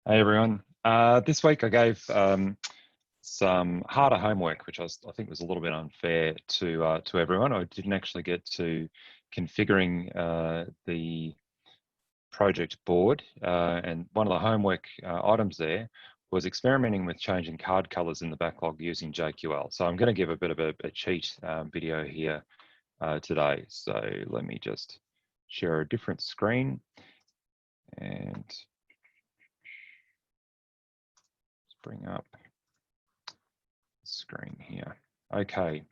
Hey everyone. This week I gave some harder homework, which I think was a little bit unfair to everyone. I didn't actually get to configuring the project board, and one of the homework items there was experimenting with changing card colors in the backlog using JQL. So I'm going to give a bit of a cheat video here today. So let me just share a different screen and bring up the screen here. Okay,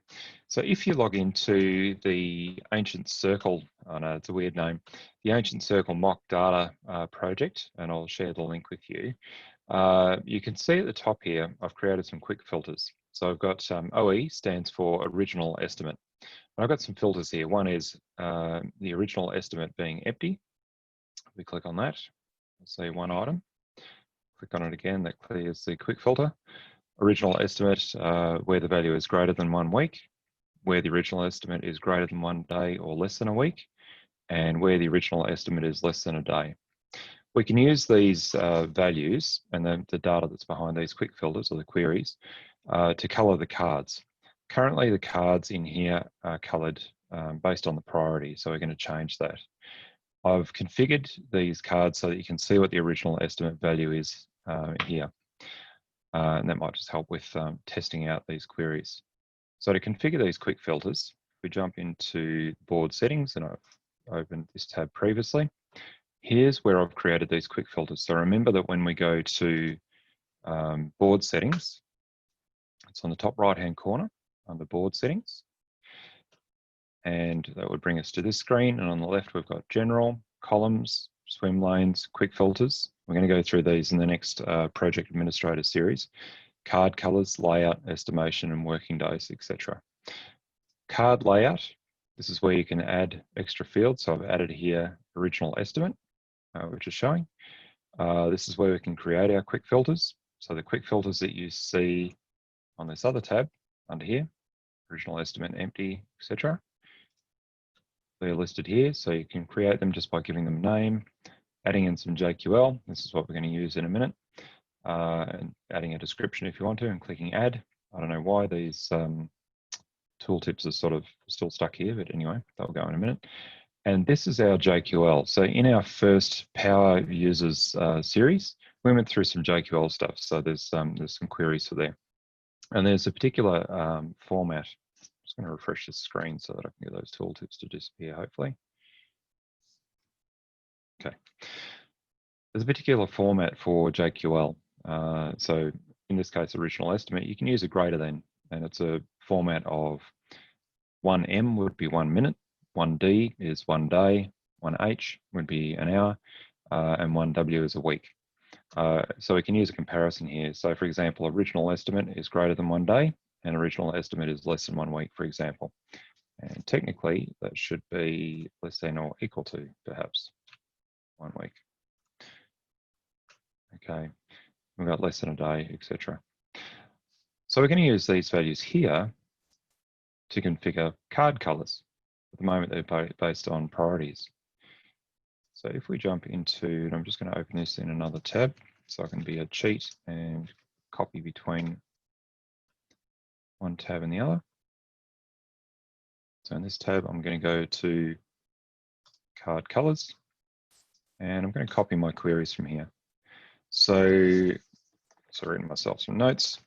so if you log into the Ancient Circle, I know it's a weird name, the Ancient Circle mock data project, and I'll share the link with you, you can see at the top here, I've created some quick filters. So I've got OE stands for original estimate. I've got some filters here. One is the original estimate being empty. If we click on that, we'll see one item. Click on it again, that clears the quick filter. Original estimate, where the value is greater than 1 week, where the original estimate is greater than 1 day or less than a week, and where the original estimate is less than a day. We can use these values and the data that's behind these quick filters or the queries to color the cards. Currently, the cards in here are colored based on the priority, so we're going to change that. I've configured these cards so that you can see what the original estimate value is here. And that might just help with testing out these queries. So to configure these quick filters, we jump into board settings, and I've opened this tab previously. Here's where I've created these quick filters. So remember that when we go to board settings, it's on the top right-hand corner under board settings. And that would bring us to this screen. And on the left, we've got general, columns, swim lanes, quick filters. We're going to go through these in the next project administrator series. Card colors, layout, estimation, and working days, etc. Card layout, this is where you can add extra fields. So I've added here original estimate, which is showing. This is where we can create our quick filters. So the quick filters that you see on this other tab under here, original estimate, empty, etc. They're listed here, so you can create them just by giving them a name, adding in some JQL. This is what we're going to use in a minute. And adding a description if you want to, and clicking add. I don't know why these tooltips are sort of still stuck here, but anyway, they'll go in a minute. And this is our JQL. So in our first Power Users series, we went through some JQL stuff. So there's some queries for there. And there's a particular format. I'm just going to refresh the screen so that I can get those tooltips to disappear, hopefully. Okay. There's a particular format for JQL. So in this case, original estimate, you can use a greater than, and it's a format of 1M would be 1 minute, 1D is 1 day, 1H would be an hour, and 1W is a week. So we can use a comparison here. So for example, original estimate is greater than 1 day, and original estimate is less than 1 week, for example. And technically, that should be less than or equal to, perhaps, 1 week. Okay, we've got less than a day, etc. So we're going to use these values here to configure card colors. At the moment, they're based on priorities. So if we jump into, and I'm just going to open this in another tab, so I can be a cheat and copy between one tab and the other. So in this tab, I'm going to go to card colors, and I'm going to copy my queries from here. So I've written myself some notes.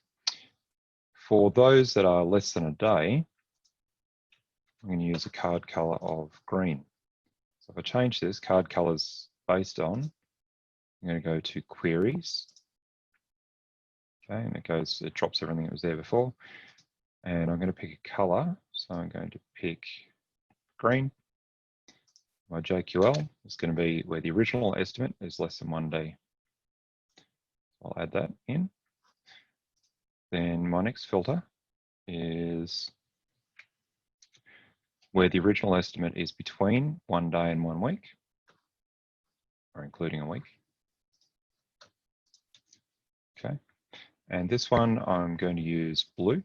For those that are less than a day, I'm going to use a card color of green. So if I change this, card colors based on, I'm going to go to queries. Okay, and it drops everything that was there before. And I'm going to pick a color. So I'm going to pick green. My JQL is going to be where the original estimate is less than 1 day. I'll add that in. Then my next filter is where the original estimate is between 1 day and 1 week, or including a week. Okay, and this one I'm going to use blue.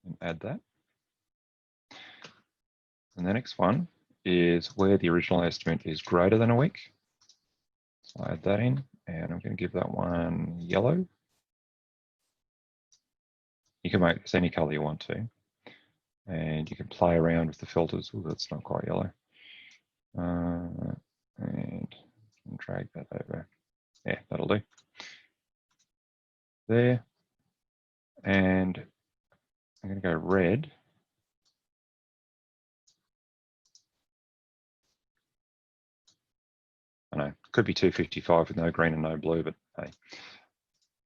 And add that. And the next one is where the original estimate is greater than a week. So I'll add that in, and I'm going to give that one yellow. You can make this any color you want to, and you can play around with the filters. Oh, that's not quite yellow. And drag that over. Yeah, that'll do. There. And I'm going to go red. I know, could be 255 with no green and no blue, but hey.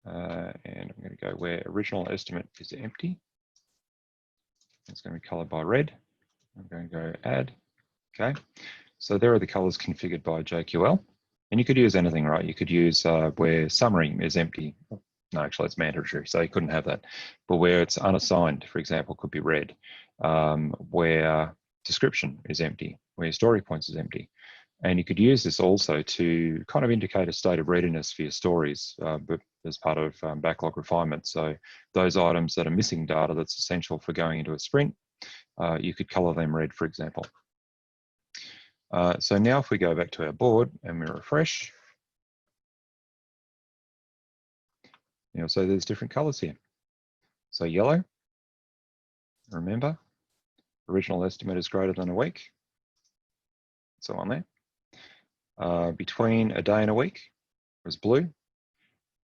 And I'm going to go where original estimate is empty. It's going to be colored by red. I'm going to go add. Okay. So there are the colors configured by JQL. And you could use anything, right? You could use where summary is empty. No, actually, it's mandatory, so you couldn't have that. But where it's unassigned, for example, could be red. Where description is empty, where story points is empty. And you could use this also to kind of indicate a state of readiness for your stories, but as part of backlog refinement. So those items that are missing data that's essential for going into a sprint, you could color them red, for example. So now if we go back to our board and we refresh, you'll see there's different colors here. So yellow, remember, original estimate is greater than a week. So on there. Between a day and a week was blue,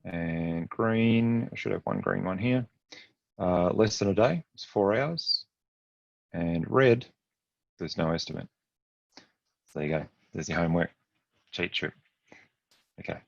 and green, I should have one green one here. Less than a day is 4 hours, and red, there's no estimate. So there you go, there's your homework cheat sheet. Okay.